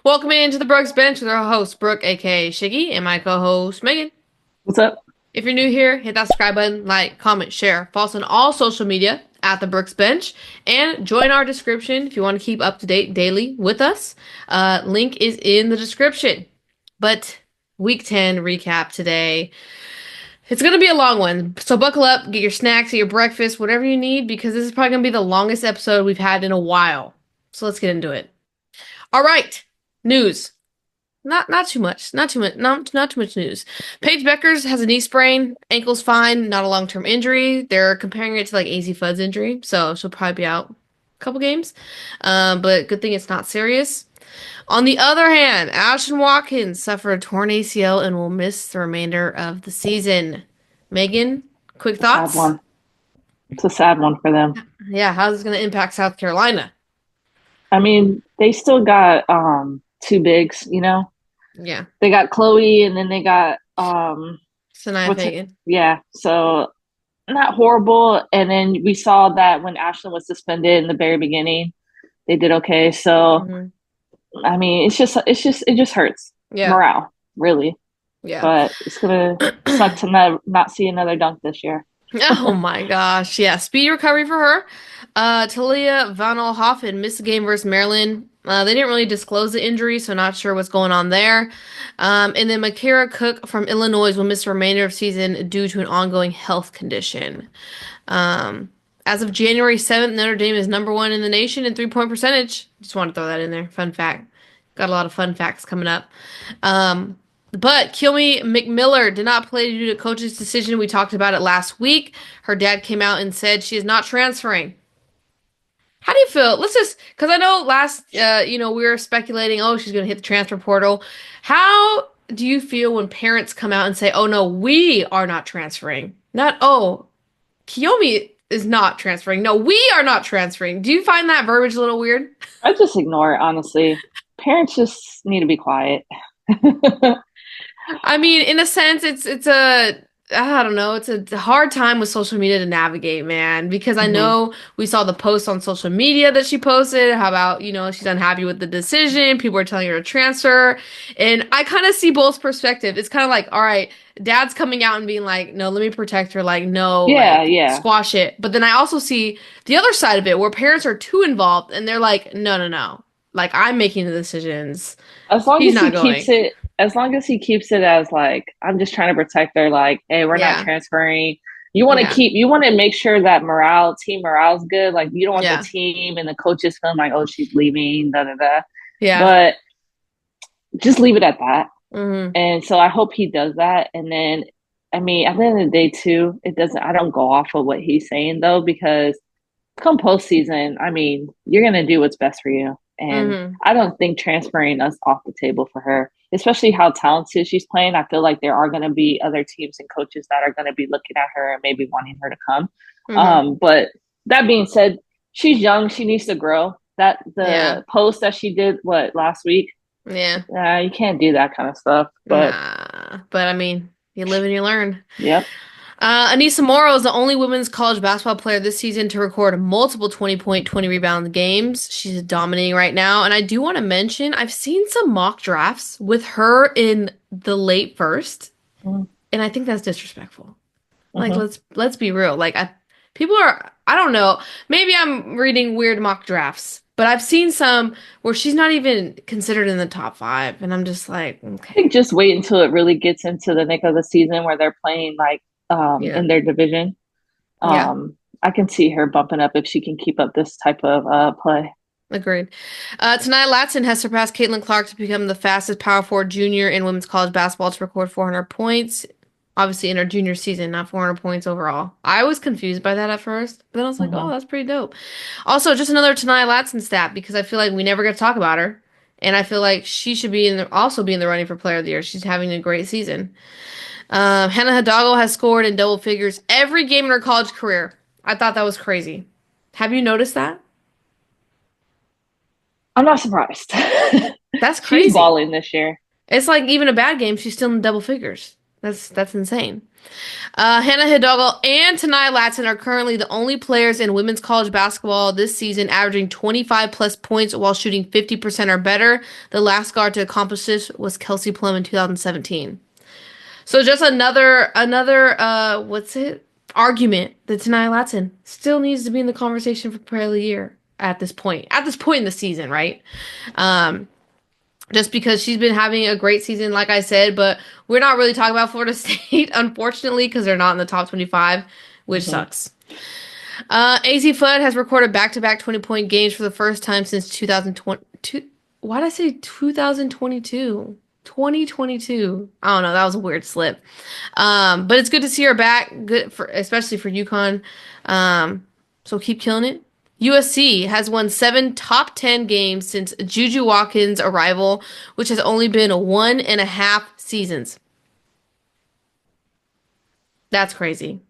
Welcome into the Brooks Bench with our host, Brooke, aka Shiggy, and my co-host, Megan. What's up? If you're new here, hit that subscribe button, like, comment, share. Follow us on all social media at the Brooks Bench, and join our description if you want to keep up to date daily with us. Link is in the description. But Week 10 recap today. It's going to be a long one, so buckle up, get your snacks, get your breakfast, whatever you need, because this is probably going to be the longest episode we've had in a while. So let's get into it. All right, news. Not too much. Not too much news. Paige Beckers has a knee sprain. Ankle's fine. Not a long-term injury. They're comparing it to like AZ Fudd's injury, so she'll probably be out a couple games. But good thing it's not serious. On the other hand, Ashton Watkins suffered a torn ACL and will miss the remainder of the season. Megan, quick A sad thoughts? one. It's a sad one for them. Yeah, how's this going to impact South Carolina? I mean, they still got two bigs. Yeah, They got Chloe and then they got Sanaya what's her, Fagan. yeah, so not horrible. And then we saw that when Ashlyn was suspended in the very beginning, they did okay. So Hmm. I mean, it just hurts Yeah, morale, really. yeah. But it's gonna suck to not see another dunk this year. Oh my gosh. Yeah. Speedy recovery for her. Talia Van Olhoffen missed the game versus Maryland. They didn't really disclose the injury, so not sure what's going on there. And then Makara Cook from Illinois will miss the remainder of season due to an ongoing health condition. As of January 7th, Notre Dame is number one in the nation in three-point percentage. Just want to throw that in there. Fun fact. Got a lot of fun facts coming up. But Kilmy McMiller did not play due to coach's decision. We talked about it last week. Her dad came out and said she is not transferring. How do you feel? Let's just, because I know last, we were speculating, oh, she's going to hit the transfer portal. How do you feel when parents come out and say, oh, no, we are not transferring? Not, oh, Kiyomi is not transferring. No, we are not transferring. Do you find that verbiage a little weird? I just ignore it, honestly. Parents just need to be quiet. I mean, in a sense, it's a I don't know, it's a hard time with social media to navigate, man, because I Hmm. know we saw the post on social media that she posted. How about, she's unhappy with the decision. People are telling her to transfer. And I kind of see both perspectives. It's kind of like, all right, dad's coming out and being like, no, let me protect her. Like, no, Yeah, like, yeah. squash it. But then I also see the other side of it where parents are too involved and they're like, no, no, no. Like, I'm making the decisions. She's not going. As long as he keeps it as like, I'm just trying to protect her, like, hey, we're not Yeah. transferring. Yeah. You want to make sure that team morale is good. Like, you don't want the Yeah. team and the coaches feeling like, oh, she's leaving, da da da. Yeah. But just leave it at that. Hmm. And so I hope he does that. And then, I mean, at the end of the day, too, I don't go off of what he's saying though, because come postseason, I mean, you're gonna do what's best for you. And Hmm. I don't think transferring us off the table for her, especially how talented she's playing. I feel like there are gonna be other teams and coaches that are gonna be looking at her and maybe wanting her to come. Hmm. But that being said, she's young, she needs to grow. That Yeah. the post that she did last week, Yeah. you can't do that kind of stuff. But Nah. But I mean, you live and you learn. yep. Anissa Morrow is the only women's college basketball player this season to record multiple 20-point, 20 rebound games. She's dominating right now. And I do want to mention, I've seen some mock drafts with her in the late first, and I think that's disrespectful. Like, Mm-hmm. let's be real. Like, people are, I don't know. Maybe I'm reading weird mock drafts, but I've seen some where she's not even considered in the top five, and I'm just like, I think okay, just wait until it really gets into the nick of the season where they're playing like yeah, in their division. yeah, I can see her bumping up if she can keep up this type of play. agreed. Tonight, Latson has surpassed Caitlin Clark to become the fastest power forward junior in women's college basketball to record 400 points. Obviously, in her junior season, not 400 points overall. I was confused by that at first, but then I was like, oh, Hmm. that's pretty dope. Also, just another Tanaya Latson stat because I feel like we never get to talk about her. And I feel like she should be also be in the running for Player of the Year. She's having a great season. Hannah Hidalgo has scored in double figures every game in her college career. I thought that was crazy. Have you noticed that? I'm not surprised. That's She's crazy. balling this year. It's like even a bad game, she's still in double figures. That's insane. Hannah Hidalgo and Tanai Latson are currently the only players in women's college basketball this season averaging 25 plus points while shooting 50% or better. The last guard to accomplish this was Kelsey Plum in 2017. So just another what's it? Argument that Tanai Latson still needs to be in the conversation for player of the year at this point. At this point in the season, right? Um, just because she's been having a great season, like I said, but we're not really talking about Florida State, unfortunately, because they're not in the top 25, which Hmm. sucks. AZ Flood has recorded back-to-back 20-point games for the first time since 2020. Why did I say 2022? 2022. I don't know. That was a weird slip. But it's good to see her back. Good for, especially for UConn. So keep killing it. USC has won 7 top 10 games since Juju Watkins' arrival, which has only been 1.5 seasons. That's crazy.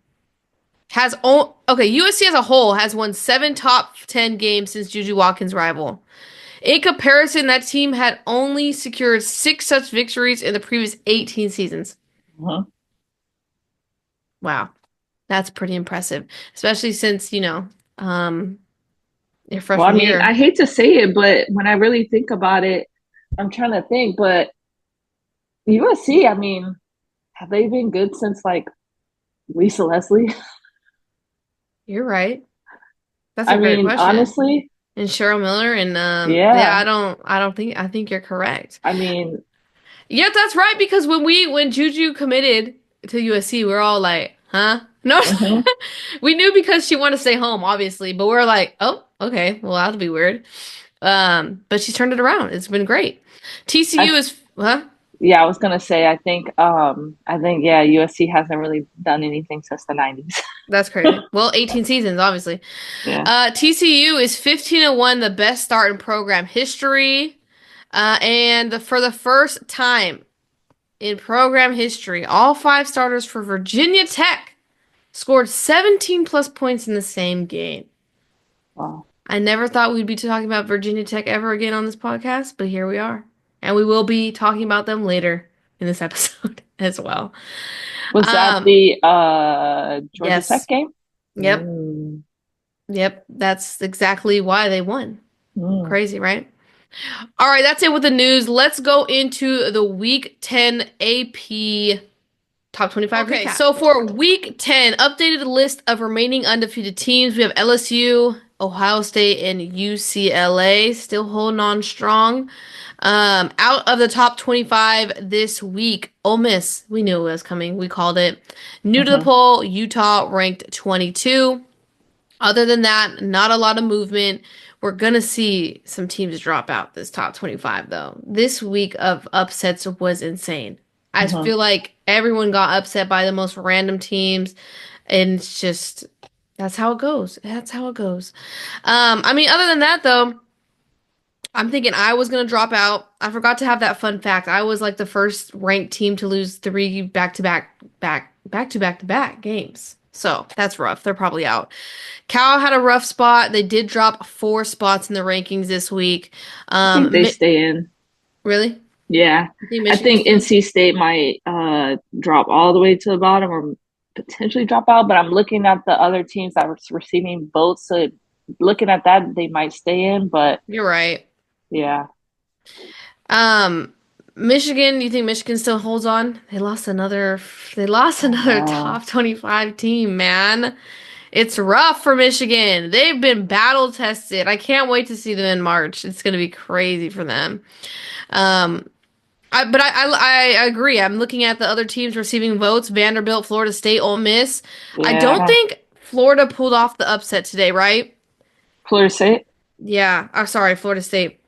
Okay, USC as a whole has won 7 top 10 games since Juju Watkins' arrival. In comparison, that team had only secured 6 such victories in the previous 18 seasons. Hmm. Wow, that's pretty impressive, especially since, your Well, I freshman mean, year. I hate to say it, but when I really think about it, I'm trying to think, but USC, I mean, have they been good since like Lisa Leslie? You're right. That's a I great mean, question. honestly, And Cheryl Miller and yeah, yeah. I think you're correct. I mean, Yeah, that's right because when Juju committed to USC, we're all like, "Huh?" No. hmm. We knew because she wanted to stay home, obviously, but we're like, "Oh, okay. Well, that'll be weird." But she's turned it around. It's been great. TCU I is, huh? Yeah, I was gonna say, I think yeah, USC hasn't really done anything since the 90s. That's crazy. Well, 18 seasons, obviously. Yeah. TCU is 15-1, the best start in program history. For the first time in program history, all 5 starters for Virginia Tech scored 17 plus points in the same game. Wow. I never thought we'd be talking about Virginia Tech ever again on this podcast, but here we are. And we will be talking about them later in this episode as well. Was that Um, the Georgia Tech yes. game? Yep. Mm, Yep. That's exactly why they won. mm. Crazy, right? All right, that's it with the news. Let's go into the Week 10 AP Top 25 Okay, recap. So for Week 10, updated list of remaining undefeated teams. We have LSU, Ohio State, and UCLA still holding on strong. Out of the top 25 this week, Ole Miss, we knew it was coming. We called it. New to the Hmm. poll, Utah ranked 22. Other than that, not a lot of movement. We're gonna see some teams drop out this top 25 though. This week of upsets was insane. I Hmm. feel like everyone got upset by the most random teams, and it's just that's how it goes. That's how it goes. I mean, other than that though, I'm thinking I was gonna drop out. I forgot to have that fun fact. I was like the first ranked team to lose 3 back-to-back games. So that's rough. They're probably out. Cal had a rough spot. They did drop 4 spots in the rankings this week. I think they Mi stay in. Really? Yeah. You think I Michigan think still? NC State might drop all the way to the bottom or potentially drop out, but I'm looking at the other teams that were receiving votes. So looking at that, they might stay in, but You're right. yeah. Um, Michigan, you think Michigan still holds on? They lost I another know. top 25 team, man. It's rough for Michigan. They've been battle tested. I can't wait to see them in March. It's going to be crazy for them. Um, I agree. I'm looking at the other teams receiving votes: Vanderbilt, Florida State, Ole Miss. I don't Yeah. think Florida pulled off the upset today, right? Florida State. Yeah, I'm sorry, Florida State.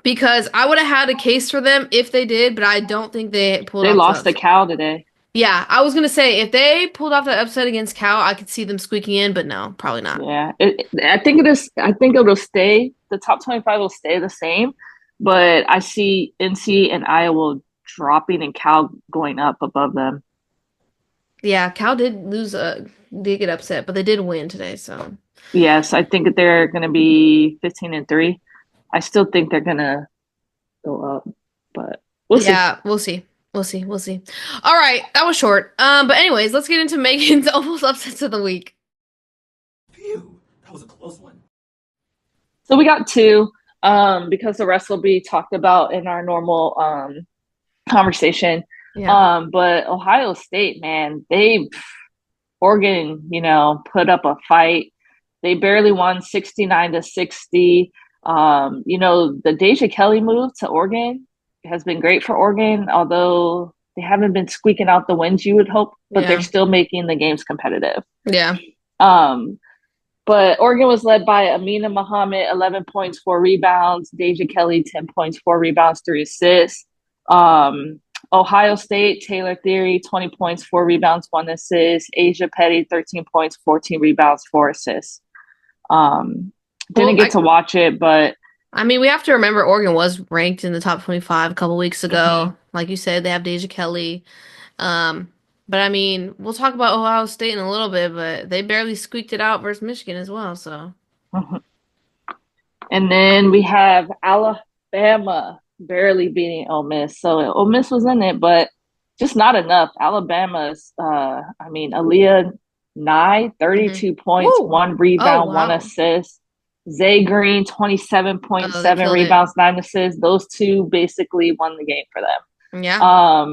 Because I would have had a case for them if they did, but I don't think they pulled They off the lost to upset. Cal today. Yeah, I was gonna say if they pulled off the upset against Cal, I could see them squeaking in, but no, probably not. Yeah, I think it is. I think it'll stay. The top 25 will stay the same, but I see NC and Iowa dropping and Cal going up above them. Yeah, Cal did get upset, but they did win today, so Yes, I think that they're going to be 15-3. I still think they're going to go up, but we'll see. yeah, we'll see. We'll see. We'll see. All right, that was short. But anyways, let's get into Megan's almost upsets of the week. Phew, that was a close one. So we got two, because the rest will be talked about in our normal conversation. Yeah. But Ohio State, man, they Oregon, put up a fight. They barely won 69-60. The Deja Kelly move to Oregon has been great for Oregon, although they haven't been squeaking out the wins you would hope, but they're Yeah. still making the games competitive. Yeah. Um, but Oregon was led by Amina Muhammad, 11 points, 4 rebounds. Deja Kelly, 10 points, 4 rebounds, 3 assists. Ohio State, Taylor Theory, 20 points, 4 rebounds, 1 assist. Asia Petty, 13 points, 14 rebounds, 4 assists. Um, Well, didn't get to watch it, but I mean, we have to remember Oregon was ranked in the top 25 a couple weeks mhm, ago. Like you said, they have Deja Kelly. Um, but I mean, we'll talk about Ohio State in a little bit, but they barely squeaked it out versus Michigan as well. So, mhm. And then we have Alabama barely beating Ole Miss. So Ole Miss was in it, but just not enough. Alabama's, Aaliyah Nye, mhm. 32 points, Woo! one Oh, rebound, one wow. assist. Zay Green, Oh, they 27.7 killed it. rebounds, 9 assists. Those two basically won the game for them. Yeah.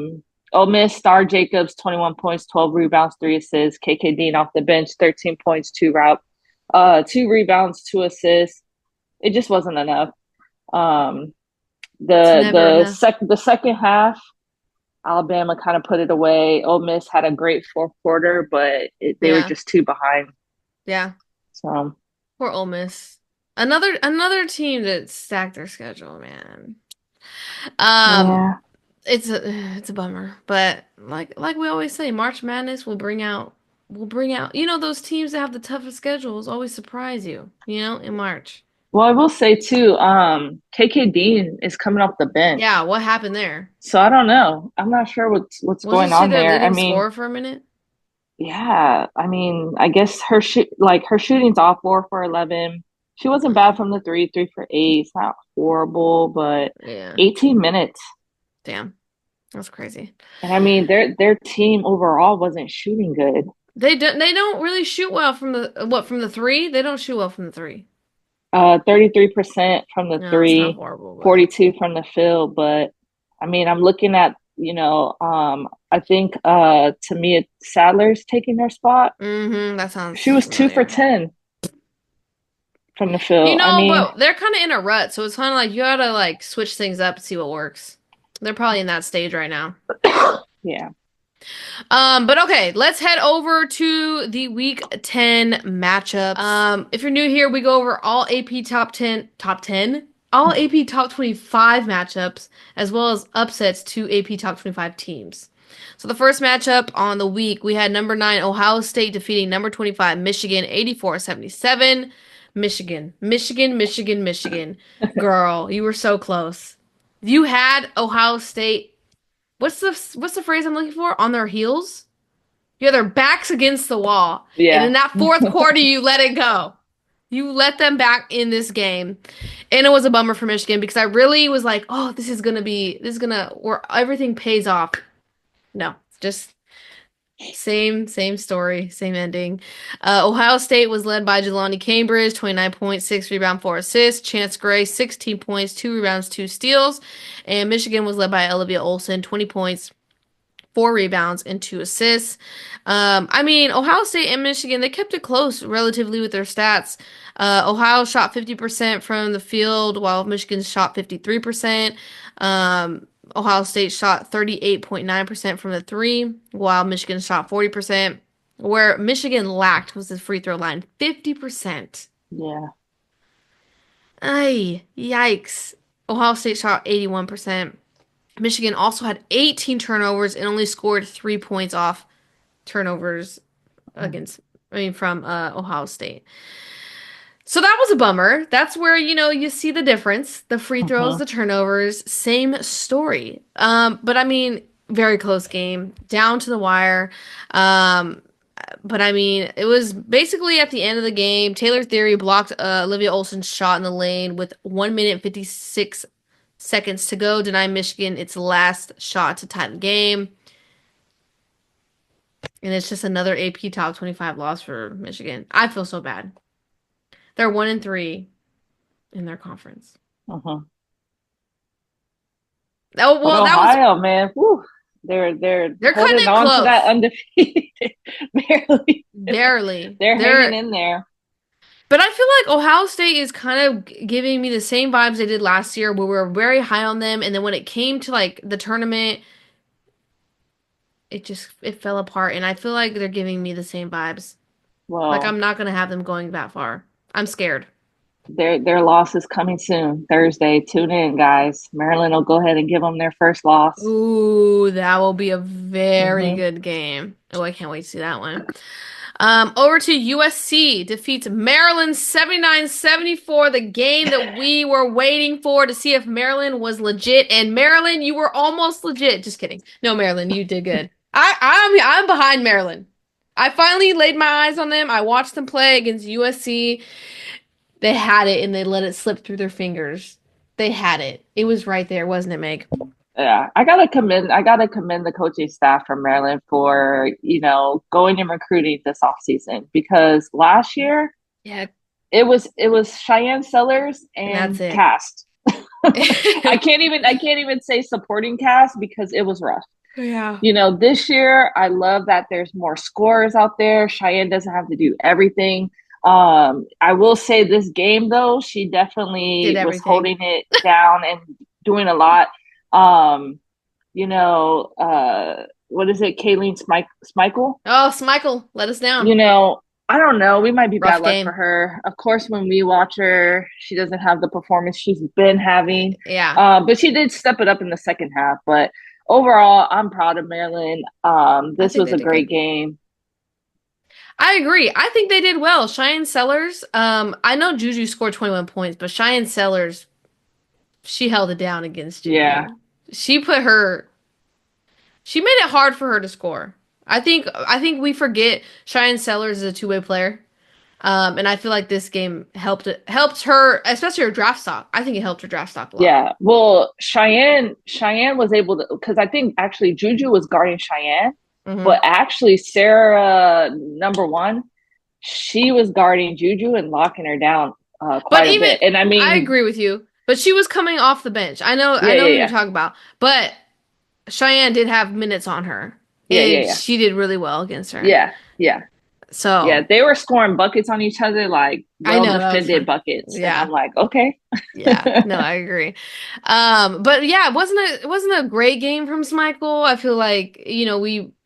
Ole Miss, Star Jacobs, 21 points, 12 rebounds, 3 assists. KK Dean off the bench, 13 points, 2 rebounds, 2 assists. It just wasn't enough. Um, It's the never the enough. sec the second half, Alabama kind of put it away. Ole Miss had a great fourth quarter, but they were Yeah. just too behind. Yeah. So Poor Ole Miss. Another team that stacked their schedule, man. Um, yeah, it's a bummer, but like we always say, March Madness will bring out those teams that have the toughest schedules always surprise you, in March. well, I will say too, KK Dean is coming off the Yeah, bench, what happened there? so I don't know. I'm not sure what's Wasn't going she on their there. I leading mean, scorer for a minute? yeah, I guess her shooting's off 4 for 11. She wasn't bad Mm, from the three, 3 for 8. It's not horrible, but yeah, 18 minutes. damn, that's crazy. And I mean, their team overall wasn't shooting good. They don't really shoot well from the three. They don't shoot well from the three. 33% from the No, it's not three, horrible, but 42 from the field. But I mean, I'm looking at, I think Tamia Sadler's taking her spot. that sounds She was 2 for familiar. 10 from the field. I mean, But they're kind of in a rut, so it's kind of like you gotta like switch things up and see what works. They're probably in that stage right now. yeah. But okay, let's head over to the week 10 matchups. If you're new here, we go over all AP top 10, all AP top 25 matchups, as well as upsets to AP top 25 teams. So the first matchup on the week, we had number 9 Ohio State defeating number 25 Michigan 84-77. Michigan, Michigan, Michigan, Michigan. Girl, you were so close. You had Ohio State. What's the phrase I'm looking for? On their heels? You had their backs against the wall. And Yeah. in that fourth quarter, you let it go. You let them back in this game. And it was a bummer for Michigan because I really was like, oh, this is gonna where everything pays off. No, just same story, same ending. Ohio State was led by Jelani Cambridge, 29 points, 6 rebounds, 4 assists. Chance Gray, 16 points, 2 rebounds, 2 steals. And Michigan was led by Olivia Olson, 20 points, 4 rebounds, and 2 assists. I mean, Ohio State and Michigan, they kept it close relatively with their stats. Ohio shot 50% from the field, while Michigan shot 53%. Ohio State shot 38.9% from the three, while Michigan shot 40%. Where Michigan lacked was the free throw line, 50%. Yeah. Ay, yikes. Ohio State shot 81%. Michigan also had 18 turnovers and only scored 3 points off turnovers from Ohio State. So that was a bummer. That's where, you see the difference. The free throws, Mhm. the turnovers, same story. But I mean, very close game, down to the wire. Um, but I mean, it was basically at the end of the game. Taylor Theory blocked Olivia Olson's shot in the lane with 1 minute 56 seconds to go, deny Michigan its last shot to tie the game. And it's just another AP top 25 loss for Michigan. I feel so bad. They're 1-3 in their conference. Uh-huh. Oh, But well, that was Ohio, man, whew, they're cutting holding it on to close. that undefeated. Barely. Barely. They're hanging in there. But I feel like Ohio State is kind of giving me the same vibes they did last year, where we were very high on them, and then when it came to like the tournament, it fell apart, and I feel like they're giving me the same vibes. Like Well, I'm not gonna have them going that far. I'm scared. their loss is coming soon, Thursday. Tune in, guys. Maryland will go ahead and give them their first loss. Ooh, that will be a very Hmm. good game. Oh, I can't wait to see that one. Over to USC defeats Maryland 79-74, the game that we were waiting for to see if Maryland was legit. And Maryland, you were almost legit. Just kidding. No, Maryland, you did good. I'm behind Maryland. I finally laid my eyes on them. I watched them play against USC. They had it and they let it slip through their fingers. They had it. It was right there, wasn't it, Meg? Yeah, I gotta commend the coaching staff from Maryland for, going and recruiting this offseason because last year Yeah, it was Cheyenne Sellers and that's and it. cast. I can't even say supporting cast because it was rough. Yeah. This year I love that there's more scorers out there. Cheyenne doesn't have to do everything. I will say this game though, she Did definitely was everything. holding it down and doing a lot. Um, what is it, Kayleen Smichael? Oh, Smichael, let us down. You know, I don't know. We might be bad Rough luck for game. her. Of course, when we watch her, she doesn't have the performance she's been having. Yeah. But she did step it up in the second half. But overall, I'm proud of Maryland. I This think was they a did great good. game. I agree. I think they did well. Cheyenne Sellers, I know Juju scored 21 points, but Cheyenne Sellers, she held it down against Yeah, Juju. She put her, she made it hard for her to score. I think we forget Cheyenne Sellers is a two-way player. And I feel like this game helped her, especially her draft stock. I think it helped her draft stock a lot. yeah. Well, Cheyenne was able to because I think actually Juju was guarding Cheyenne, Hmm. but actually Sarah, number one, she was guarding Juju and locking her down But quite a even bit. And I I mean, agree with you. But she was coming off the bench. yeah, I know yeah, who you're yeah, talking about. But Cheyenne did have minutes on her, yeah, yeah, and yeah, she did really well against her. yeah, yeah. Yeah, So they were scoring buckets on each other, like I well know that was defended fun. buckets, and Yeah, I'm like, okay. yeah. No, I agree. But yeah, it wasn't a great game from Smichael. I feel like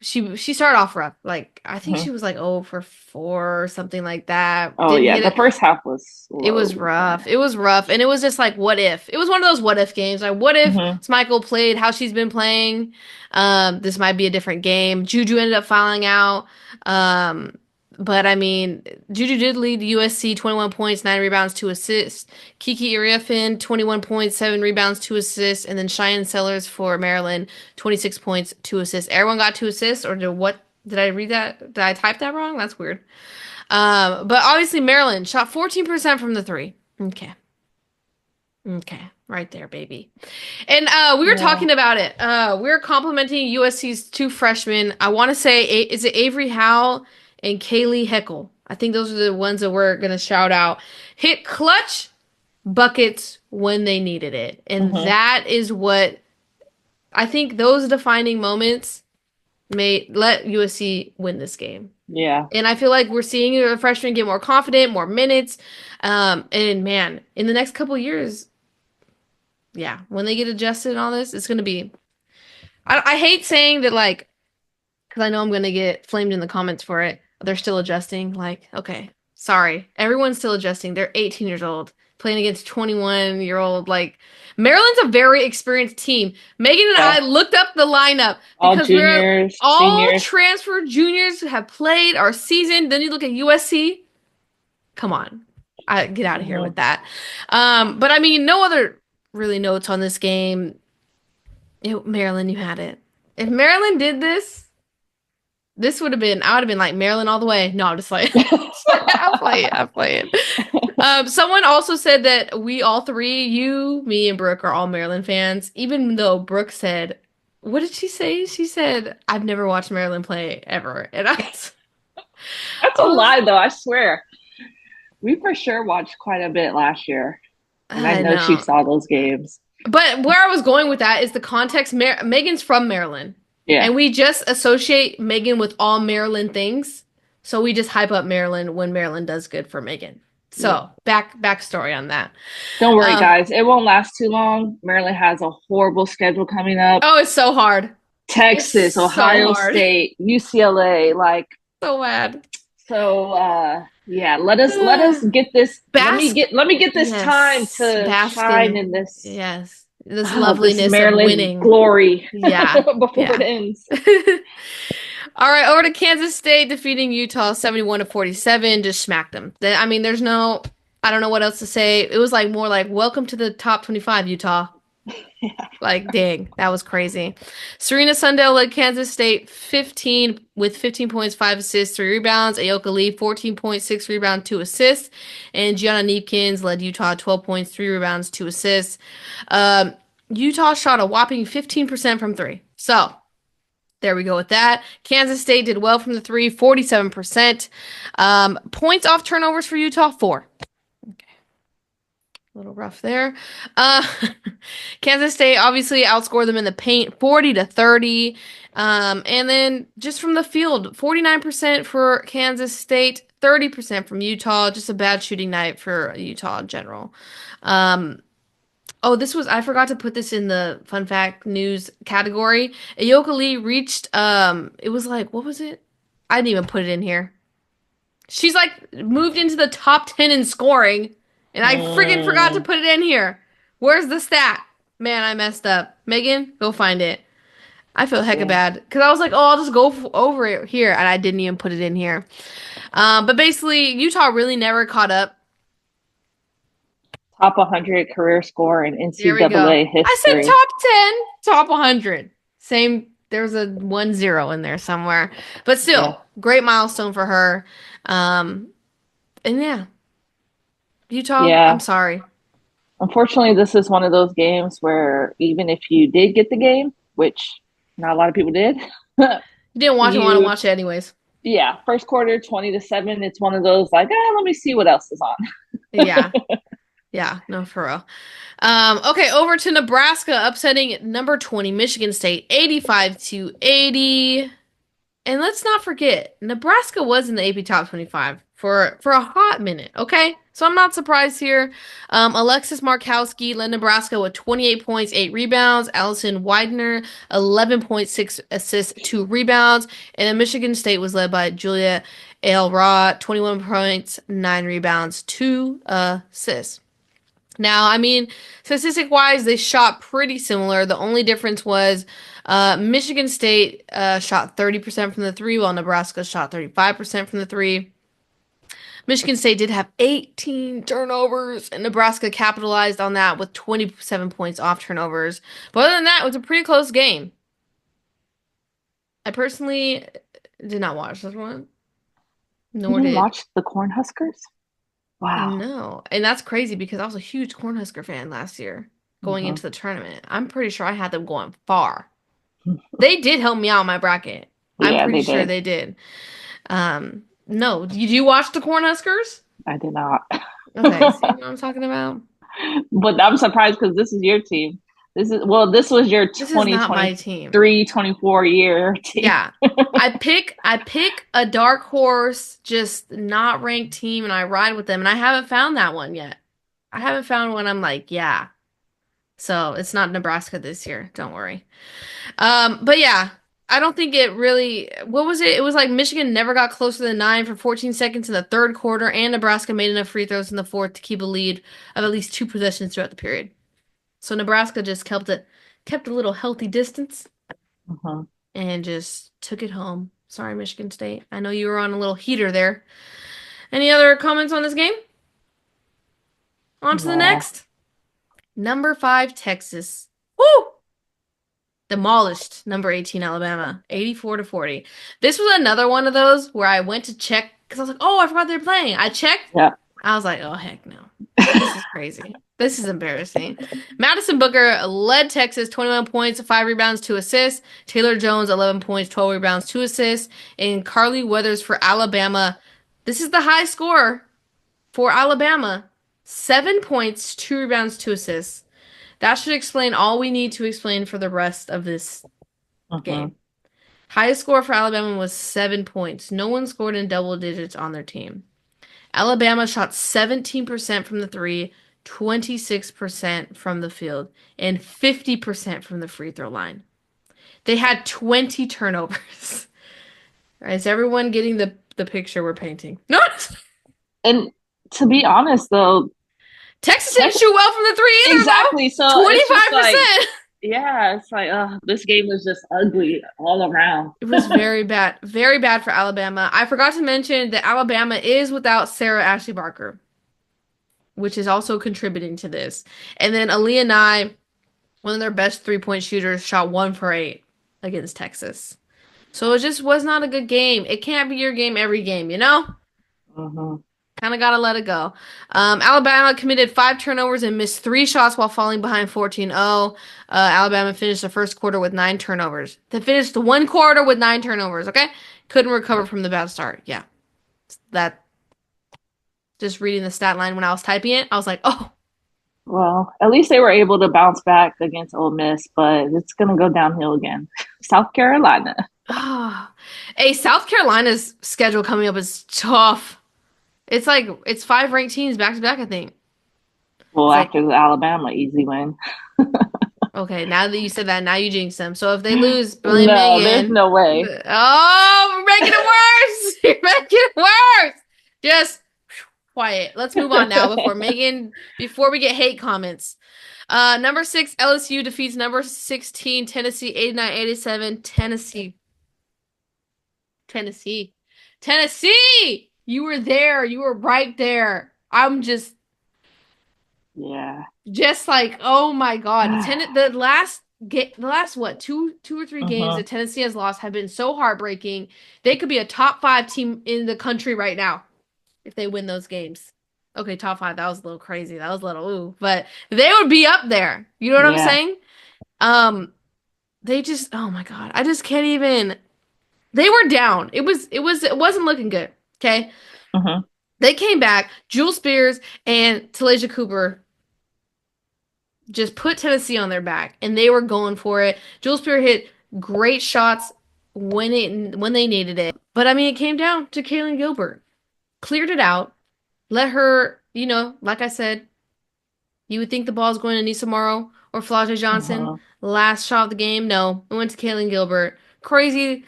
she started off rough. Like I think Mhm. she was like 0 for 4 or something like that. Oh Didn't yeah, hit the it. first half was It low was for rough. her. It was rough. And it was just like, what if? It was one of those what if games. Like, what if Hmm. Smichael played how she's been playing? This might be a different game. Juju ended up fouling out. Um, but I mean, Juju did lead USC 21 points, 9 rebounds, 2 assists. Kiki Iriafin, 21 points, 7 rebounds, 2 assists. And then Cheyenne Sellers for Maryland, 26 points, 2 assists. Everyone got 2 assists, or did I read that? Did I type that wrong? That's weird. But obviously Maryland shot 14% from the three. Okay. Okay. Right there, baby. And we were Yeah. talking about it. We were complimenting USC's two freshmen. I want to say, is it Avery Howe and Kaylee Heckel? I think those are the ones that we're going to shout out. Hit clutch buckets when they needed it. And Hmm. that is what I think those defining moments may let USC win this game. Yeah. And I feel like we're seeing the freshmen get more confident, more minutes. And man, in the next couple years, yeah, when they get adjusted and all this, it's gonna be. I hate saying that, like, because I know I'm gonna get flamed in the comments for it. They're still adjusting. Like, okay, sorry, everyone's still adjusting. They're 18 years old playing against 21-year-old. Like, Maryland's a very experienced team. Megan and Yeah. I looked up the lineup All because we're juniors, all seniors. transfer juniors who have played our season. Then you look at USC. Come on. I get out of here Hmm. with that. But I mean, no other really notes on this game. Maryland, you had it. If Maryland did this, This would have been, I would have been like Maryland all the way. No, I'm just like, I'm playing, I'm playing. Someone also said that we all three, you, me, and Brooke are all Maryland fans, even though Brooke said, what did she say? She said, I've never watched Maryland play ever. And That's I a was, lie, though. I swear. We for sure watched quite a bit last year, and I I know she know. saw those games. But where I was going with that is the context. Megan's from Maryland, Yeah, and we just associate Megan with all Maryland things. So we just hype up Maryland when Maryland does good for Megan. yeah. So backstory on that. Don't worry, Uh, guys. It won't last too long. Maryland has a horrible schedule coming up. oh, it's so hard. It's Texas, so Ohio hard. State, UCLA, like So bad. so yeah, let us get this Bask. let me get this time Yes. to Bask shine in, in this yes, this this loveliness of Maryland winning. glory Yeah. before it Yeah. ends. All right, over to Kansas State defeating Utah 71 to 47. Just smacked them. I mean, there's no, I don't know what else to say. It was like more like, welcome to the top 25, Utah. Like, dang, that was crazy. Serena Sundell led Kansas State 15 points, 5 assists, 3 rebounds. Ayoka Lee 14.6 rebounds, 2 assists. And Gianna Neepkins led Utah 12 points, 3 rebounds, 2 assists. Um, Utah shot a whopping 15% from 3. So, there we go with that. Kansas State did well from the 3, 47%. Points off turnovers for Utah, 4. A little rough there. Uh, Kansas State obviously outscored them in the paint 40 to 30. And then just from the field, 49% for Kansas State, 30% from Utah. Just a bad shooting night for Utah in general. Um, oh, I forgot to put this in the fun fact news category. Ayoka Lee reached, it was like, what was it? I didn't even put it in here. She's like moved into the top 10 in scoring, and I freaking forgot to Mm, put it in here. Where's the stat? Man, I messed up. Megan, go find it. I feel hecka yeah. bad because I was like, oh, I'll just go over it here, and I didn't even put it in here. But basically, Utah really never caught up. Top 100 career score in There we go. NCAA I said history. top 10, top 100. Same, there was a 1-0 in there somewhere. But Yeah. still, great milestone for her. Um, and yeah, Utah, I'm Yeah. sorry. Unfortunately, this is one of those games where even if you did get the game, which not a lot of people did, You didn't want to you watch it anyways. yeah, first quarter 20-7, it's one of those like, let me see what else is on. Yeah. Yeah, no, for real. Okay, over to Nebraska, upsetting number 20, Michigan State, 85 to 80. And let's not forget, Nebraska was in the AP Top 25 for a hot minute, okay? So I'm not surprised here. Alexis Markowski led Nebraska with 28 points, 8 rebounds. Allison Widener, 11.6 assists, 2 rebounds. And then Michigan State was led by Julia Ailraw, 21 points, 9 rebounds, 2 assists. Now, I mean, statistic wise, they shot pretty similar. The only difference was Michigan State shot 30% from the 3, while Nebraska shot 35% from the 3. Michigan State did have 18 turnovers, and Nebraska capitalized on that with 27 points off turnovers. But other than that, it was a pretty close game. I personally did not watch this one, You nor didn't did. watch the Cornhuskers? Wow. No. And that's crazy because I was a huge Cornhusker fan last year going Hmm. into the tournament. I'm pretty sure I had them going far. They did help me out in my bracket. I'm Yeah, pretty they sure did. they did. No. Did you watch the Cornhuskers? I did not. Okay, see what I'm talking about? But I'm surprised because this is your team. This was your This is not my team. 2023-24 year team. Yeah. I pick a dark horse, just not ranked team, and I ride with them, and I haven't found that one yet. I haven't found one I'm like, yeah. So it's not Nebraska this year. Don't worry. But yeah, I don't think it really. What was it? It was like Michigan never got closer than 9 for 14 seconds in the third quarter, and Nebraska made enough free throws in the fourth to keep a lead of at least 2 possessions throughout the period. So Nebraska just kept a little healthy distance Mhm. and just took it home. Sorry, Michigan State. I know you were on a little heater there. Any other comments on this game? On to the No. next. Number 5, Texas. Woo! demolished number 18 Alabama, 84-40. This was another one of those where I went to check because I was like, oh, I forgot they're playing. I checked. Yeah. I was like, oh, heck no. This is crazy. This is embarrassing. Madison Booker led Texas 21 points, 5 rebounds, 2 assists. Taylor Jones 11 points, 12 rebounds, 2 assists. And Carly Weathers for Alabama. This is the high score for Alabama. 7 points, 2 rebounds, 2 assists. That should explain all we need to explain for the rest of this game. Highest score for Alabama was 7 points. No one scored in double digits on their team. Alabama shot 17% from the three, 26% from the field, and 50% from the free throw line. They had 20 turnovers. Is everyone getting the picture we're painting? No. And to be honest, though, Texas didn't shoot well from the three either, exactly. though. So it's just 25%. yeah, it's like, this game was just ugly all around. It was very bad. Very bad for Alabama. I forgot to mention that Alabama is without Sarah Ashley Barker, which is also contributing to this. And then Aaliyah Nye, one of their best three-point shooters, shot 1 for 8 against Texas. So it just was not a good game. It can't be your game every game, you know? Kind of got to let it go. Alabama committed 5 turnovers and missed 3 shots while falling behind 14-0. Alabama finished the first quarter with 9 turnovers. They finished the one quarter with 9 turnovers, okay? Couldn't recover from the bad start. Yeah. That, just reading the stat line when I was typing it, I was like, oh. Well, at least they were able to bounce back against Ole Miss, but it's going to go downhill again. South Carolina. Hey, South Carolina's schedule coming up is tough. It's like, it's 5 ranked teams back to back, I think. Well, It's after the Alabama easy win. Okay, now that you said that, now you jinx them. So if they lose, blame No, Megan. there's no way. Oh, we're making it worse. You're making it worse. Just quiet. Let's move on now before we get hate comments. Number 6, LSU defeats number 16, Tennessee, 89-87. Tennessee! You were there. You were right there. I'm just like, oh my God. The last what, two or three games that Tennessee has lost have been so heartbreaking. They could be a top 5 team in the country right now if they win those games. Okay, top 5. That was a little crazy. That was a little ooh, but they would be up there. You know what I'm saying? They just, oh my God. I just can't even. They were down. It wasn't looking good. Okay. They came back. Jewel Spears and Talijah Cooper just put Tennessee on their back, and they were going for it. Jewel Spears hit great shots when they needed it. But I mean, it came down to Kaylin Gilbert. Cleared it out. Let her, like I said, you would think the ball's going to Nisa Morrow or Flau'jae Johnson. Last shot of the game, no. It went to Kaylin Gilbert. Crazy,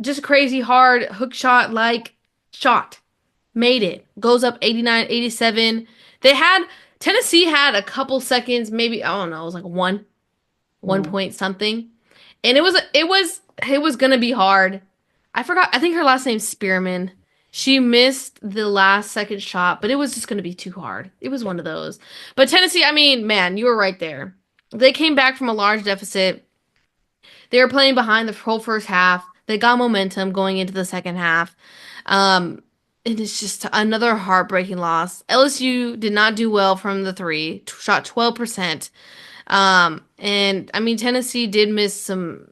just crazy hard hook shot shot. Made it. Goes up 89-87. Tennessee had a couple seconds, maybe, I don't know, it was like one point something. And it was gonna be hard. I think her last name's Spearman. She missed the last second shot, but it was just gonna be too hard. It was one of those. But Tennessee, I mean, man, you were right there. They came back from a large deficit. They were playing behind the whole first half. They got momentum going into the second half. And it's just another heartbreaking loss. LSU did not do well from the three, shot 12%. And I mean, Tennessee did miss the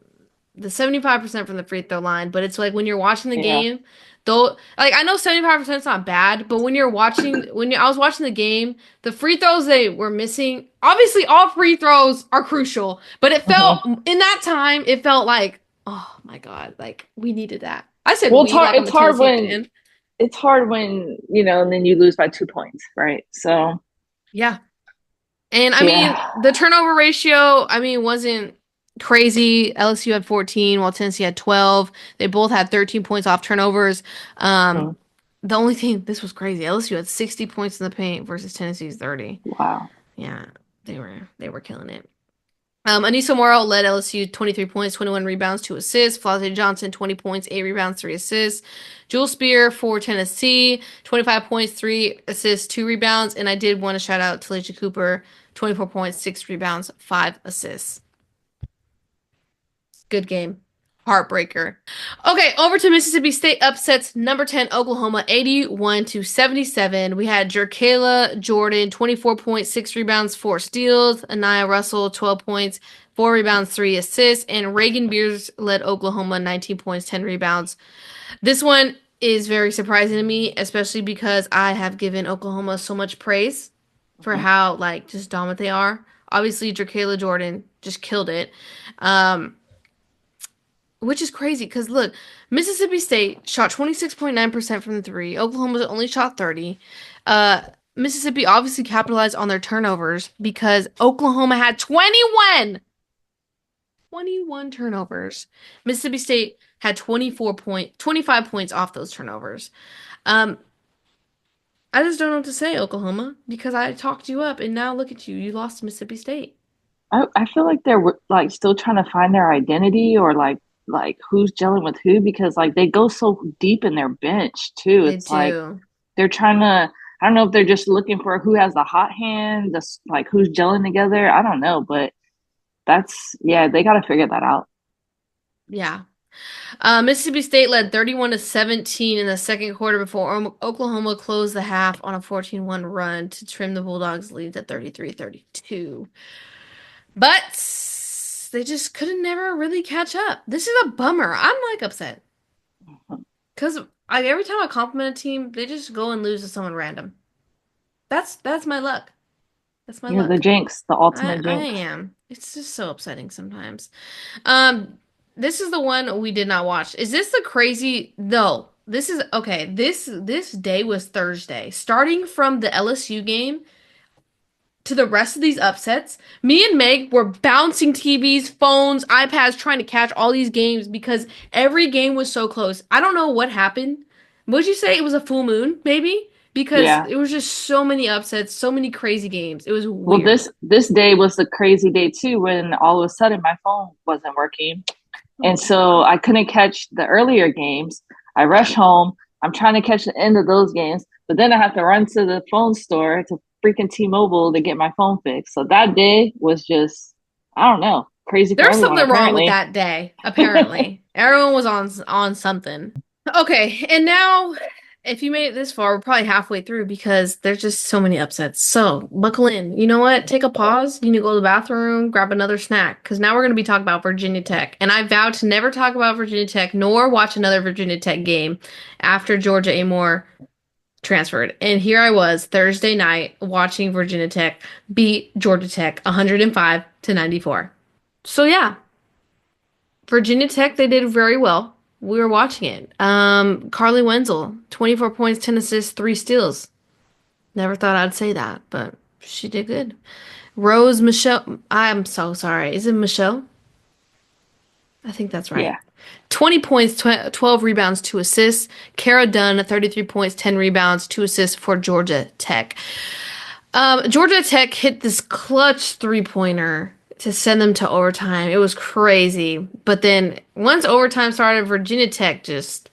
75% from the free throw line, but it's like when you're watching the game, though, like I know 75% is not bad, but when I was watching the game, the free throws they were missing, obviously all free throws are crucial, but it felt in that time, it felt like, oh my God, like we needed that. I said, well, it's hard when, and then you lose by 2 points, right? So, yeah. And I mean, the turnover ratio, wasn't crazy. LSU had 14 while Tennessee had 12. They both had 13 points off turnovers. The only thing, this was crazy. LSU had 60 points in the paint versus Tennessee's 30. Wow. Yeah, they were killing it. Anissa Morrow led LSU 23 points, 21 rebounds, 2 assists. Flau'jae Johnson, 20 points, 8 rebounds, 3 assists. Jewel Spear for Tennessee, 25 points, 3 assists, 2 rebounds. And I did want to shout out Talijah Cooper, 24 points, 6 rebounds, 5 assists. Good game. Heartbreaker. Okay, over to Mississippi State upsets number 10 Oklahoma 81-77. We had Jerkayla Jordan 24 points, 6 rebounds, 4 steals, Anaya Russell 12 points, 4 rebounds, 3 assists, and Reagan Beers led Oklahoma 19 points, 10 rebounds. This one is very surprising to me, especially because I have given Oklahoma so much praise for how like just dominant they are. Obviously, Jerkayla Jordan just killed it. Um, which is crazy because look, Mississippi State shot 26.9% from the three. Oklahoma only shot 30. Uh, Mississippi obviously capitalized on their turnovers because Oklahoma had 21 turnovers. Mississippi State had 25 points off those turnovers. Um, I just don't know what to say, Oklahoma, because I talked you up and now look at you. You lost to Mississippi State. I feel like they're like still trying to find their identity or like who's gelling with who because like they go so deep in their bench too. They It's like do. they're trying to. I don't know if they're just looking for who has the hot hand, just like who's gelling together. I don't know, but that's yeah, they got to figure that out. Yeah. Mississippi State led 31-17 in the second quarter before Oklahoma closed the half on a 14-1 run to trim the Bulldogs' lead to 33-32. But they just couldn't never really catch up. This is a bummer. I'm like upset because every time I compliment a team, they just go and lose to someone random. That's my luck. That's my Yeah, the luck. jinx, the I ultimate I jinx. am. It's just so upsetting sometimes. Um, this is the one we did not watch. Is this the crazy? No. This is okay. This day was Thursday. Starting from the LSU game to the rest of these upsets, me and Meg were bouncing TVs, phones, iPads, trying to catch all these games because every game was so close. I don't know what happened. Would you say it was a full moon, maybe? Because Yeah. it was just so many upsets, so many crazy games. It was Well, weird. this day was the crazy day too when all of a sudden my phone wasn't working. And Oh, so I couldn't catch the earlier games. I rush home. I'm trying to catch the end of those games, but then I have to run to the phone store to freaking T-Mobile to get my phone fixed. So that day was just, I don't know, crazy for there's everyone something wrong with apparently. that day, apparently. Everyone was on something. Okay, and now if you made it this far, we're probably halfway through because there's just so many upsets. So buckle in. You know what? Take a pause. You need to go to the bathroom, grab another snack, because now we're going to be talking about Virginia Tech. And I vowed to never talk about Virginia Tech nor watch another Virginia Tech game after Georgia Amore transferred. And here I was Thursday night watching Virginia Tech beat Georgia Tech 105-94. So yeah, Virginia Tech, they did very well. We were watching it. Carly Wenzel, 24 points, 10 assists, 3 steals. Never thought I'd say that, but she did good. Rose Michelle, I'm so sorry. Is it Michelle? I think that's right. Yeah. 20 points, 12 rebounds, 2 assists. Kara Dunn, 33 points, 10 rebounds, 2 assists for Georgia Tech. Georgia Tech hit this clutch three-pointer to send them to overtime. It was crazy. But then once overtime started, Virginia Tech just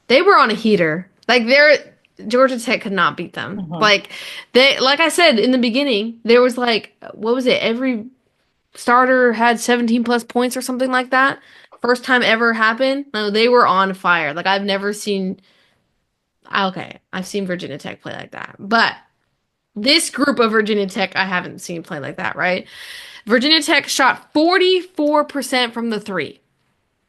they were on a heater. Like Georgia Tech could not beat them. Hmm. Like I said in the beginning, there was like what was it? Every starter had 17 plus points or something like that. First time ever happened. No, they were on fire. Like I've never seen okay, I've seen Virginia Tech play like that. But this group of Virginia Tech, I haven't seen play like that, right? Virginia Tech shot 44% from the three.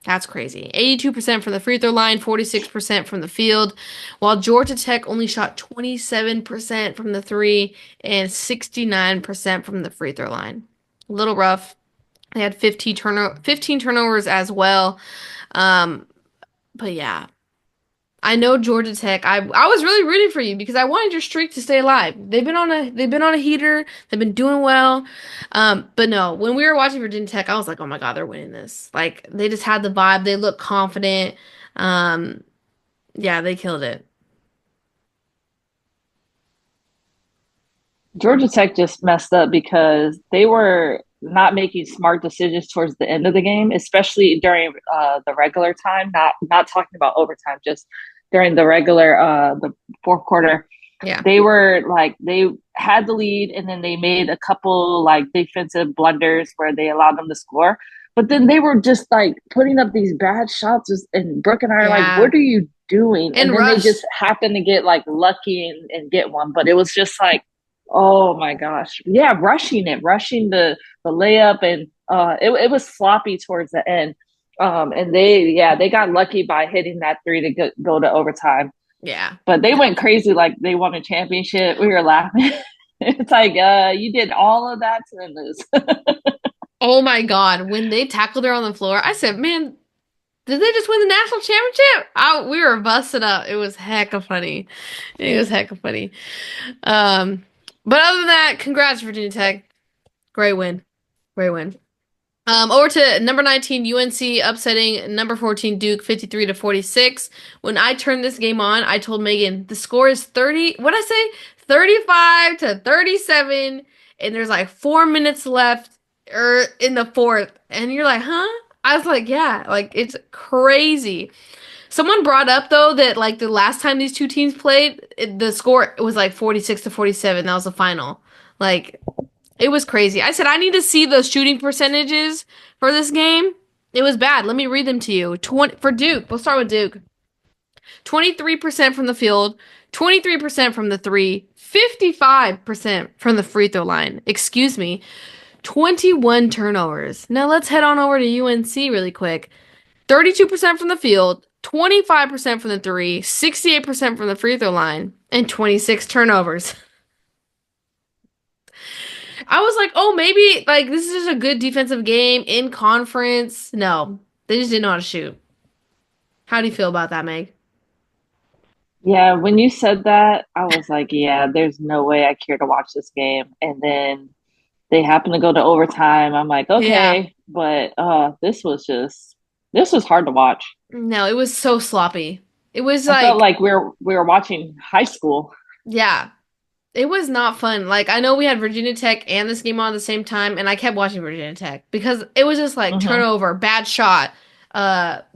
That's crazy. 82% from the free throw line, 46% from the field, while Georgia Tech only shot 27% from the three and 69% from the free throw line. A little rough. They had 15 turnovers as well. Um, but yeah, I know Georgia Tech. I was really rooting for you because I wanted your streak to stay alive. They've been on a heater. They've been doing well. But no, when we were watching Virginia Tech, I was like, oh my God, they're winning this. Like they just had the vibe. They looked confident. Um, yeah, they killed it. Georgia Tech just messed up because they were not making smart decisions towards the end of the game, especially during the regular time. Not talking about overtime, just during the regular the fourth quarter. Yeah. They were like they had the lead, and then they made a couple like defensive blunders where they allowed them to score. But then they were just like putting up these bad shots, and Brooke and I are like, Yeah. "What are you doing?" And And then they Rush. just happened to get like lucky and get one. But it was just like, oh my gosh, yeah, rushing the layup, and it was sloppy towards the end. And they got lucky by hitting that three to go to overtime. Yeah. But they went crazy like they won a championship. We were laughing. It's like, you did all of that to then lose. Oh my God. When they tackled her on the floor, I said, man, did they just win the national championship? We were busting up. It was hecka funny. It was hecka funny. Um, but other than that, congrats, Virginia Tech. Great win. Great win. Over to number 19, UNC upsetting number 14 Duke 53 to 46. When I turned this game on, I told Megan the score is 30, what I say? 35 to 37, and there's like 4 minutes left in the fourth. And you're like, huh? I was like, yeah, like it's crazy. Someone brought up though that like the last time these two teams played, the score was like 46 to 47. That was the final. Like it was crazy. I said, I need to see the shooting percentages for this game. It was bad. Let me read them to you. For Duke, we'll start with Duke. 23% from the field, 23% from the three, 55% from the free throw line. Excuse me. 21 turnovers. Now let's head on over to UNC really quick. 32% from the field, 25% from the three, 68% from the free throw line, and 26 turnovers. I was like, oh, maybe like this is just a good defensive game in conference. No, they just didn't know how to shoot. How do you feel about that, Meg? Yeah, when you said that, I was like, yeah, there's no way I care to watch this game. And then they happen to go to overtime. I'm like, Yeah. okay, but this was hard to watch. No, it was so sloppy. It was I felt like, like we were watching high school. yeah, it was not fun. Like I know we had Virginia Tech and this game on at the same time, and I kept watching Virginia Tech because it was just like Hmm. turnover, bad shot,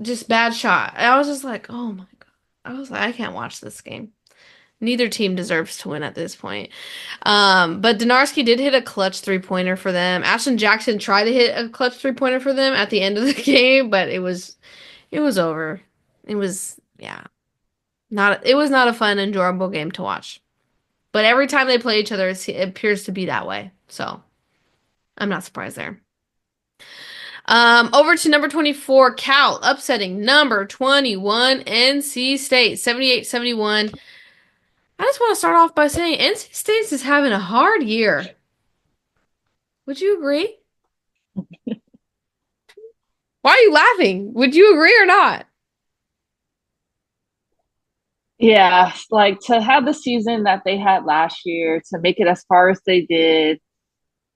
just bad shot. And I was just like, oh my God. I was like, I can't watch this game. Neither team deserves to win at this point. But Donarski did hit a clutch three-pointer for them. Ashton Jackson tried to hit a clutch three-pointer for them at the end of the game, but it was over. It was yeah. It was not a fun, enjoyable game to watch. But every time they play each other, it appears to be that way. So I'm not surprised there. Over to number 24, Cal, upsetting number 21, NC State, 78-71. I just want to start off by saying NC State is having a hard year. Would you agree? Why are you laughing? Would you agree or not? Yeah, like to have the season that they had last year, to make it as far as they did,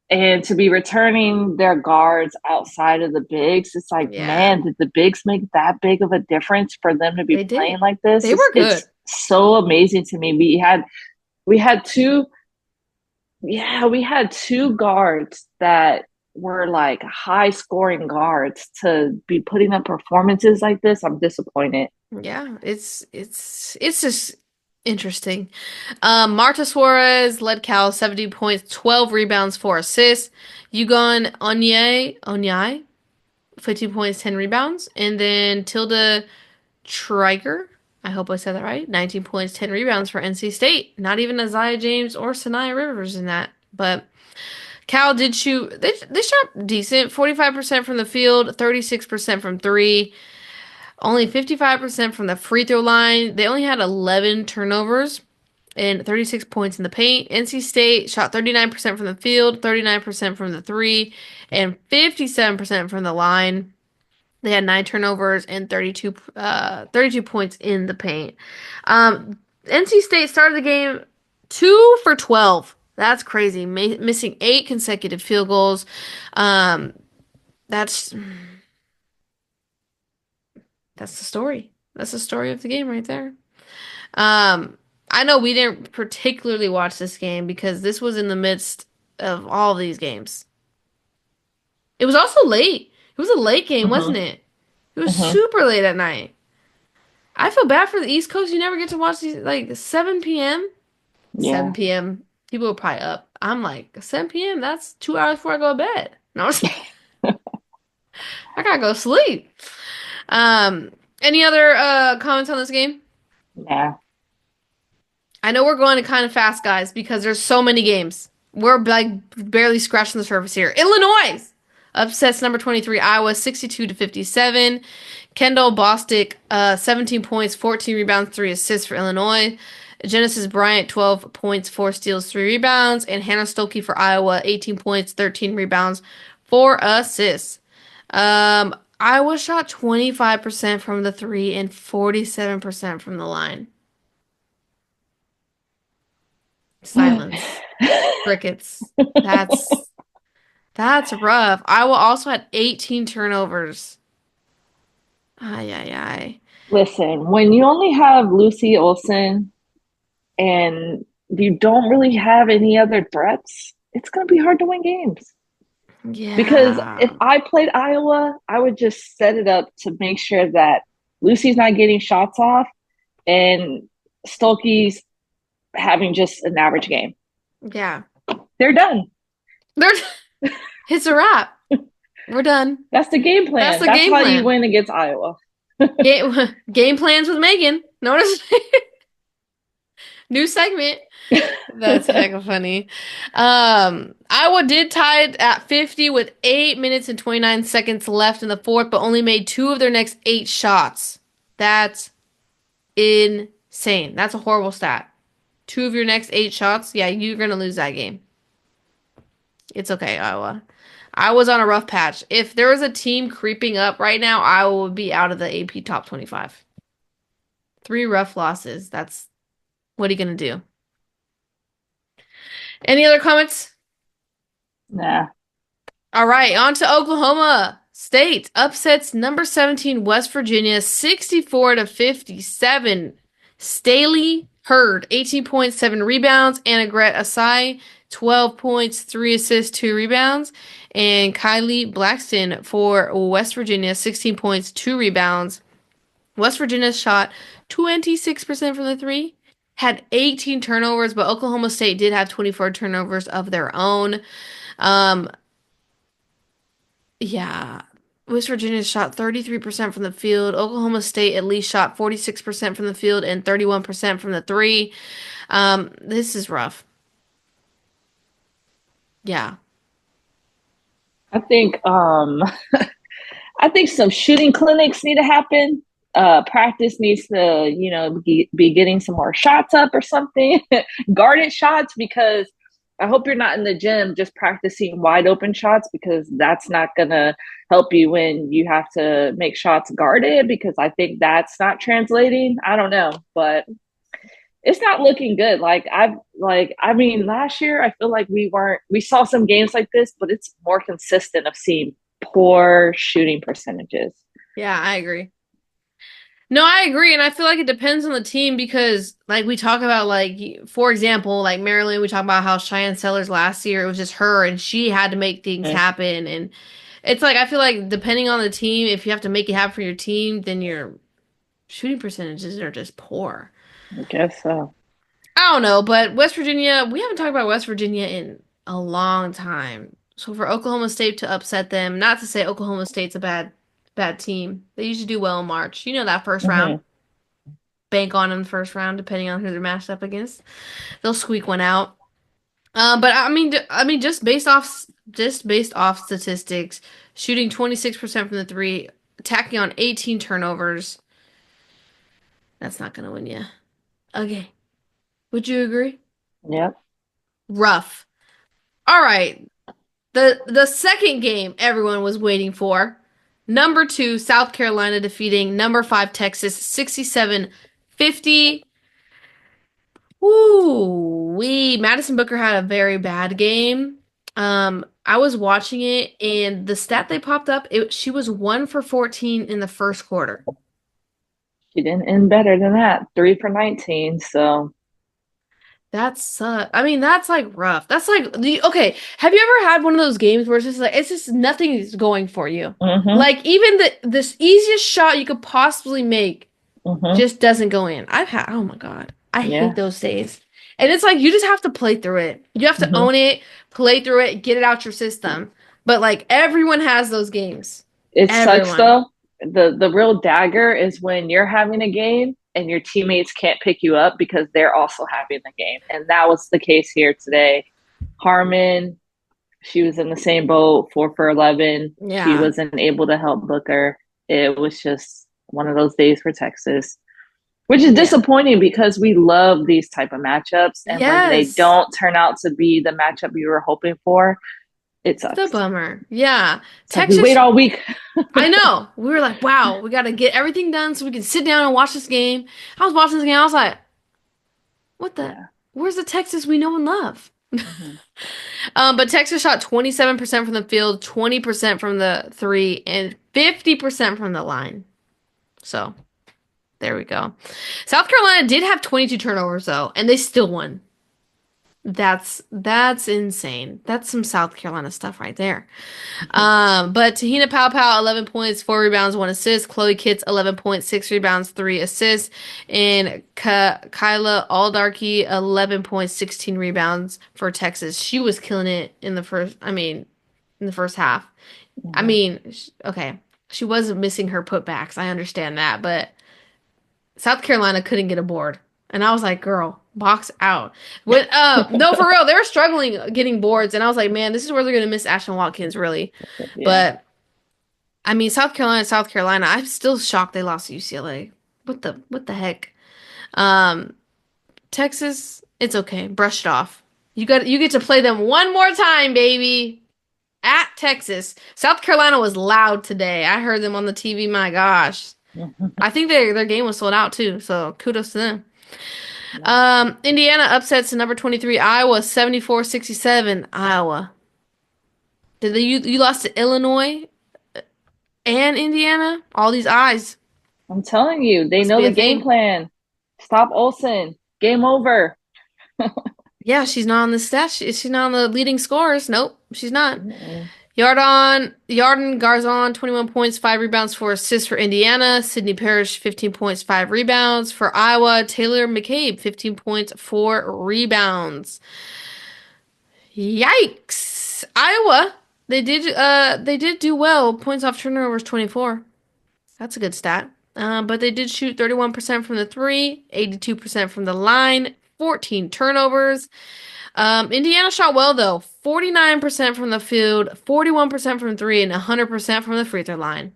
and to be returning their guards outside of the bigs, it's like, Yeah, man, did the bigs make that big of a difference for them to be they playing did. like this? They were It's good. so amazing to me. We had two, yeah, we had two guards that were like high scoring guards to be putting up performances like this. I'm disappointed. Yeah, it's just interesting. Marta Suarez led Cal 70 points, 12 rebounds, 4 assists. Yugon Onyai, 15 points, 10 rebounds. And then Tilda Triger, I hope I said that right, 19 points, 10 rebounds for NC State. Not even Isaiah James or Sanaya Rivers in that. But Cal did shoot, they shot decent, 45% from the field, 36% from three. Only 55% from the free throw line. They only had 11 turnovers and 36 points in the paint. NC State shot 39% from the field, 39% from the three, and 57% from the line. They had 9 turnovers and 32 points in the paint. NC State started the game 2 for 12. That's crazy. Missing 8 consecutive field goals. Um, that's that's the story. That's the story of the game right there. Um, I know we didn't particularly watch this game because this was in the midst of all these games. It was also late. It was a late game, wasn't Hmm. it? It was Hmm. super late at night. I feel bad for the East Coast. You never get to watch these like 7 p.m. Yeah. 7 p.m. People are probably up. I'm like 7 p.m. That's 2 hours before I go to bed. No, I gotta go sleep. Um, any other comments on this game? Nah. I know we're going kind of fast, guys, because there's so many games. We're like barely scratching the surface here. Illinois upsets number 23 Iowa 62 to 57. Kendall Bostic 17 points, 14 rebounds, 3 assists for Illinois. Genesis Bryant 12 points, 4 steals, 3 rebounds, and Hannah Stokey for Iowa 18 points, 13 rebounds, 4 assists. Iowa shot 25% from the 3 and 47% from the line. Silence. Crickets. That's rough. Iowa also had 18 turnovers. Ay, ay, ay. Listen, when you only have Lucy Olson and you don't really have any other threats, it's going to be hard to win games. Because if Yeah. I played Iowa, I would just set it up to make sure that Lucy's not getting shots off and Stokey's having just an average game. Yeah. They're done. They're It's a wrap. We're done. That's the game plan. That's the That's game how you plan. win against Iowa. Game plans with Megan. Notice new segment. That's hecka funny. Iowa did tie it at 50 with 8 minutes and 29 seconds left in the fourth, but only made 2 of their next 8 shots. That's insane. That's a horrible stat. 2 of your next 8 shots, yeah, you're gonna lose that game. It's okay, Iowa. I was on a rough patch. If there was a team creeping up right now, Iowa would be out of the AP top 25. 3 rough losses. That's what are you gonna do? Any other comments? Nah. All right, on to Oklahoma State. Upsets number 17 West Virginia 64 to 57. Staley Hurd 18.7 rebounds. Annagret Asai 12 points, 3 assists, 2 rebounds. And Kylie Blackston for West Virginia 16 points, 2 rebounds. West Virginia shot 26% from the 3, had 18 turnovers, but Oklahoma State did have 24 turnovers of their own. Um, yeah. West Virginia shot 33% from the field. Oklahoma State at least shot 46% from the field and 31% from the 3. This is rough. Yeah. I think I think some shooting clinics need to happen. Practice needs to, be getting some more shots up or something, guarded shots, because I hope you're not in the gym just practicing wide open shots, because that's not going to help you when you have to make shots guarded, because I think that's not translating. I don't know, but it's not looking good. Last year I feel like we saw some games like this, but it's more consistent of seeing poor shooting percentages. Yeah, I agree. No, I agree, and I feel like it depends on the team because, like, we talk about, like, for example, like Maryland, we talk about how Cheyenne Sellers last year, it was just her, and she had to make things Mm, happen, and it's like, I feel like depending on the team, if you have to make it happen for your team, then your shooting percentages are just poor. I guess so. I don't know, but West Virginia, we haven't talked about West Virginia in a long time. So for Oklahoma State to upset them, not to say Oklahoma State's a bad team. They usually do well in March. You know that first round. Hmm. Bank on them the first round, depending on who they're matched up against. They'll squeak one out. But I mean, just based off statistics, shooting 26% from the 3, attacking on 18 turnovers. That's not gonna win you. Okay, would you agree? Yep. Rough. All right. The second game everyone was waiting for. Number 2, South Carolina defeating number 5, Texas 67-50. Ooh, Madison Booker had a very bad game. I was watching it and the stat they popped up, she was 1 for 14 in the first quarter. She didn't end better than that. 3 for 19. So, I mean, that's like rough. That's like okay. Have you ever had one of those games where it's just nothing is going for you? hmm Like even this easiest shot you could possibly make hmm just doesn't go in. Oh my God. I hate yeah. those days. And it's like you just have to play through it. You have to hmm own it, play through it, get it out your system. But like everyone has those games. It sucks Everyone. though. The real dagger is when you're having a game and your teammates can't pick you up because they're also having the game. And that was the case here today. Harmon, she was in the same boat, 4 for 11. She Yeah. wasn't able to help Booker. It was just one of those days for Texas, which is Yeah. disappointing because we love these type of matchups. And when they Yes. don't turn out to be the matchup you were hoping for, it It's a sucks. bummer. Yeah. It's like we Texas, wait all week. I know. We were like, wow, we got to get everything done so we can sit down and watch this game. I was watching this game. I was like, what the? Yeah. Where's the Texas we know and love? Mhm. But Texas shot 27% from the field, 20% from the three, and 50% from the line. So there we go. South Carolina did have 22 turnovers though, and they still won. That's insane. That's some South Carolina stuff right there. But Tahina Pau 11 points, 4 rebounds, 1 assist. Chloe Kitts 11 points, 6 rebounds, 3 assists, and Kyla Aldarkey 11 points, 16 rebounds for Texas. She was killing it in the first. I mean, in the first half. I Mhm. mean, okay, she was missing her putbacks. I understand that, but South Carolina couldn't get a board. And I was like, girl, box out. When no, for real, they were struggling getting boards, and I was like, man, this is where they're gonna miss Ashton Watkins, really. Yeah. But I mean, South Carolina, I'm still shocked they lost to UCLA. What the heck? Um, Texas, it's okay. Brush it off. You get to play them one more time, baby. At Texas. South Carolina was loud today. I heard them on the TV. My gosh. I think their game was sold out too, so kudos to them. Yeah. Indiana upsets number 23 Iowa 74-67. Iowa. Did you lost to Illinois and Indiana? All these eyes. I'm telling you, they Must know be the a game thing. plan. Stop Olsen. Game over. Yeah, she's not on the stat. She's not on the leading scorers. Nope, she's not. Mm-mm. Yarden Garzon, 21 points, 5 rebounds, 4 assists for Indiana. Sydney Parrish, 15 points, 5 rebounds. For Iowa, Taylor McCabe, 15 points, 4 rebounds. Yikes. Iowa, they did do well. Points off turnovers, 24. That's a good stat. But they did shoot 31% from the three, 82% from the line, 14 turnovers. Indiana shot well though. 49% from the field, 41% from three, and 100% from the free throw line.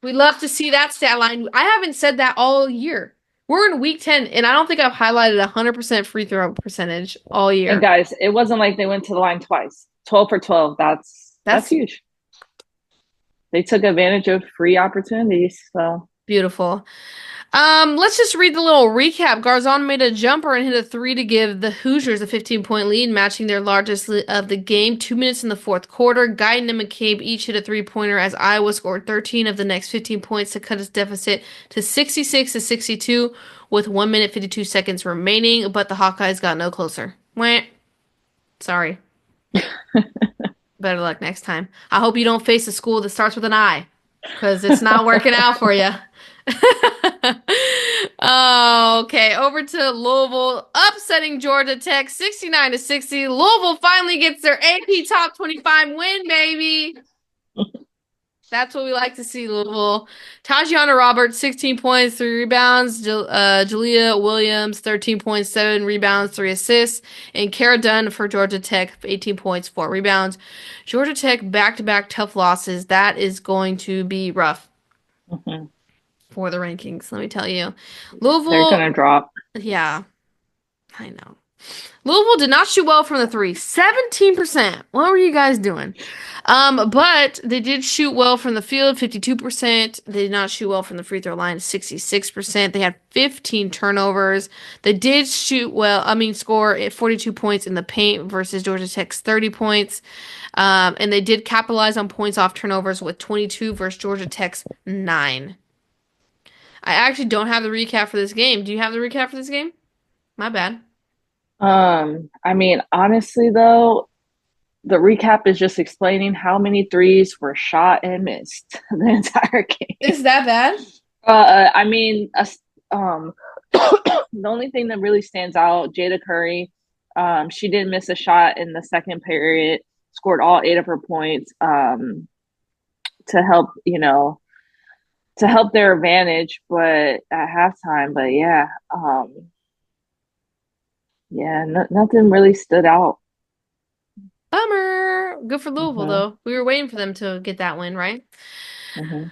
We love to see that stat line. I haven't said that all year. We're in week 10, and I don't think I've highlighted 100% free throw percentage all And year. guys, it wasn't like they went to the line twice. 12 for 12. That's That's huge. They took advantage of free opportunities. So beautiful. Let's just read the little recap. Garzon made a jumper and hit a three to give the Hoosiers a 15-point lead, matching their largest lead of the game. 2 minutes in the fourth quarter. Guyton and McCabe each hit a three-pointer as Iowa scored 13 of the next 15 points to cut its deficit to 66-62 with 1 minute 52 seconds remaining, but the Hawkeyes got no closer. Wah. Sorry. Better luck next time. I hope you don't face a school that starts with an I, because it's not working out for you. Oh, okay, over to Louisville, upsetting Georgia Tech 69-60. Louisville finally gets their AP Top 25 win, baby. That's what we like to see, Louisville. Tajiana Roberts, 16 points, 3 rebounds. Julia Williams, 13 points, 7 rebounds, 3 assists. And Kara Dunn for Georgia Tech, 18 points, 4 rebounds. Georgia Tech back-to-back tough losses. That is going to be rough mhm. for the rankings, let me tell you. They're going to Louisville, drop. yeah, I know. Louisville did not shoot well from the three. 17%. What were you guys doing? But they did shoot well from the field, 52%. They did not shoot well from the free throw line, 66%. They had 15 turnovers. They did score at 42 points in the paint versus Georgia Tech's 30 points. And they did capitalize on points off turnovers with 22 versus Georgia Tech's 9. I actually don't have the recap for this game. Do you have the recap for this game? My bad. I mean, honestly, though, the recap is just explaining how many threes were shot and missed the entire game. Is that bad? I mean, the only thing that really stands out, Jada Curry, she did miss a shot in the second period, scored all 8 of her points. to help, to help their advantage, but at halftime. But yeah, nothing really stood out. Bummer. Good for Louisville, Hmm. though. We were waiting for them to get that win, right? Hmm.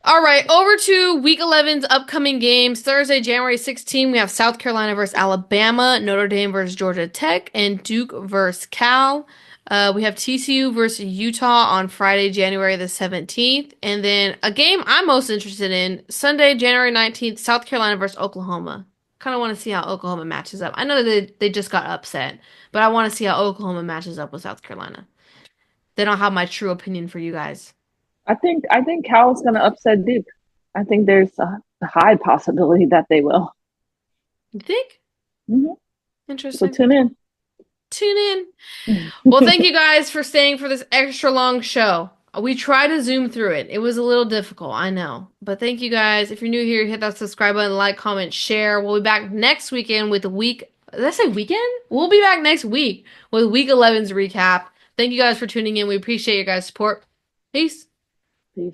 All right, over to Week 11's upcoming games. Thursday, January 16, we have South Carolina versus Alabama, Notre Dame versus Georgia Tech, and Duke versus Cal. We have TCU versus Utah on Friday, January the 17th. And then a game I'm most interested in, Sunday, January 19th, South Carolina versus Oklahoma. Kind of want to see how Oklahoma matches up. I know that they just got upset, but I want to see how Oklahoma matches up with South Carolina. They don't have my true opinion for you guys. I think Cal's going to upset Duke. I think there's a high possibility that they will. You think? Hmm. So Interesting. tune in. Tune in. Well, thank you guys for staying for this extra long show. We tried to zoom through it. It was a little difficult, I know. But thank you guys. If you're new here, hit that subscribe button, like, comment, share. We'll be back next weekend with the week. Did I say weekend? We'll be back next week with week 11's recap. Thank you guys for tuning in. We appreciate your guys' support. Peace. Peace.